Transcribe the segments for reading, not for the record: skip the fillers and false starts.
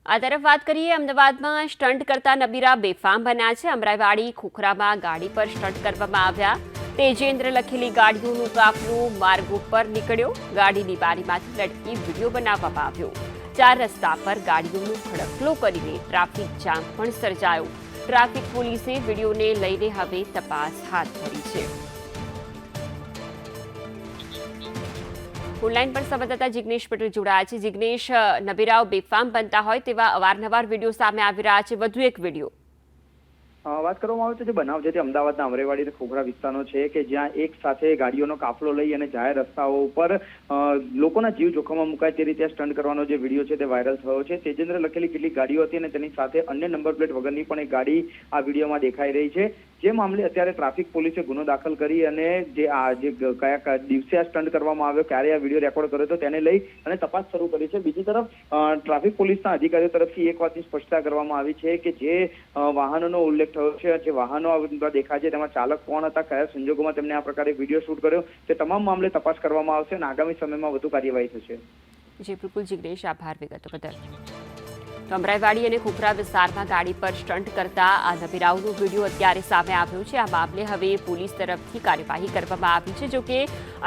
આ તરફ વાત કરીએ અમદાવાદમાં સ્ટન્ટ કરતા નબીરા બેફામ બન્યા છે। અમરાઈવાડી ખોખરામાં ગાડી પર સ્ટન્ટ કરવામાં આવ્યા। તેજેન્દ્ર લખેલી ગાડીઓનું કાફલું માર્ગ ઉપર નીકળ્યો। ગાડીની બારીમાંથી લટકી વિડીયો બનાવવામાં આવ્યો। 4 રસ્તા પર ગાડીઓનું ખડકલો કરીને ટ્રાફિક જામ પણ સર્જાયો। ટ્રાફિક પોલીસે વિડીયોને લઈને હવે તપાસ હાથ ધરી છે। ઓનલાઈન પર સંવાદદાતા જિગ્નેશ પટેલ જોડાયા છે। જિગ્નેશ, નબીરાઓ બેફામ બનતા હોય તેવા અવારનવાર વિડીયો સામે આવી રહ્યા છે। વધુ એક વિડીયો વાત કરવામાં આવે છે જે બનાવ છે તે અમદાવાદના અમરાઈવાડી અને ખોખરા વિસ્તારનો છે કે જ્યાં એક સાથે ગાડીઓનો કાફલો લઈ અને જાહેર રસ્તાઓ ઉપર લોકોના જીવ જોખમમાં મુકાય તે રીતે સ્ટન્ટ કરવાનો જે વિડીયો છે તે વાયરલ થયો છે। તેજેન્દ્ર લખેલી કેટલીક ગાડીઓ હતી અને તેની સાથે અન્ય નંબર પ્લેટ વગરની પણ એક ગાડી આ વિડીયોમાં દેખાઈ રહી છે। જે મામલે અત્યારે ટ્રાફિક પોલીસે ગુનો દાખલ કરી અને જે કયા દિવસે આ સ્ટન્ટ કરવામાં આવ્યો, ક્યારે આ વિડીયો રેકોર્ડ કર્યો હતો તેને લઈ અને તપાસ શરૂ કરી છે। બીજી તરફ ટ્રાફિક પોલીસના અધિકારીઓ તરફથી એક વાતની સ્પષ્ટતા કરવામાં આવી છે કે જે વાહનોનો ઉલ્લેખ થયો છે, જે વાહનો દેખાય છે તેમાં ચાલક કોણ હતા, કયા સંજોગોમાં તેમને આ પ્રકારે વિડીયો શૂટ કર્યો, તે તમામ મામલે તપાસ કરવામાં આવશે અને આગામી સમયમાં વધુ કાર્યવાહી થશે। જી બિલકુલ જિગ્નેશ, આભાર વિગતો બદલ। તો અમરાઈવાડી અને ખોખરા વિસ્તારમાં ગાડી પર સ્ટન્ટ કરતા આ નબીરાઓનો વિડીયો અત્યારે સામે આવ્યો છે। આ મામલે હવે પોલીસ તરફથી કાર્યવાહી કરવામાં આવી છે। જોકે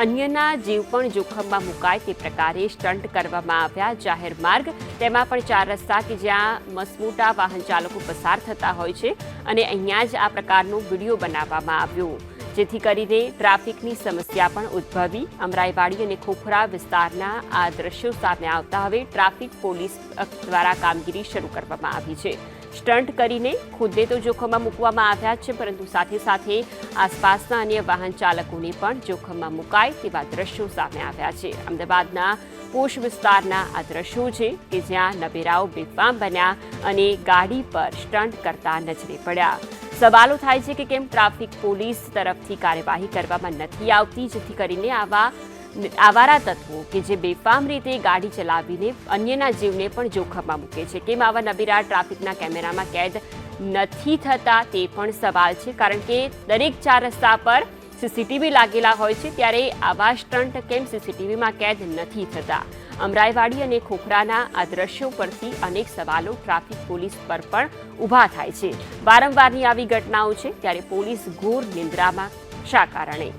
અન્યના જીવ પણ જોખમમાં મુકાય તે પ્રકારે સ્ટન્ટ કરવામાં આવ્યા। જાહેર માર્ગ તેમાં પણ 4 રસ્તા કે જ્યાં મસમોટા વાહન ચાલકો પસાર થતા હોય છે અને અહીંયા જ આ પ્રકારનો વિડીયો બનાવવામાં આવ્યો, જેથી કરીને ટ્રાફિકની સમસ્યા પણ ઉદ્ભવી। અમરાઈવાડી અને ખોખરા વિસ્તારના આ દ્રશ્યો સામે આવતા હવે ટ્રાફિક પોલીસ દ્વારા કામગીરી શરૂ કરવામાં આવી છે। સ્ટન્ટ કરીને ખુદને તો જોખમમાં મૂકવામાં આવ્યા છે, પરંતુ સાથે સાથે આસપાસના અન્ય વાહન ચાલકોને પણ જોખમમાં મુકાય તેવા દ્રશ્યો સામે આવ્યા છે। અમદાવાદના પોશ વિસ્તારના આ દ્રશ્યો છે કે જ્યાં નબીરાઓ બેફામ બન્યા અને ગાડી પર સ્ટન્ટ કરતા નજરે પડ્યા। સવાલો થાય છે કે કેમ ટ્રાફિક પોલીસ તરફથી કાર્યવાહી કરવામાં નથી આવતી, જેથી કરીને આવા આવારા તત્વો કે જે બેફામ રીતે ગાડી ચલાવીને અન્યના જીવને પણ જોખમમાં મૂકે છે, કેમ આવા નબીરા ટ્રાફિકના કેમેરામાં કેદ નથી થતા તે પણ સવાલ છે। કારણ કે દરેક 4 રસ્તા પર સીસીટીવી લાગેલા હોય છે, ત્યારે આવા સ્ટન્ટ કેમ સીસીટીવીમાં કેદ નથી થતા? અમરાઈવાડી અને ખોખરાના આ દ્રશ્યો પરથી અનેક સવાલો ટ્રાફિક પોલીસ પર પણ ઊભા થાય છે। વારંવારની આવી ઘટનાઓ છે ત્યારે પોલીસ ઘોર નિંદ્રામાં શા કારણે?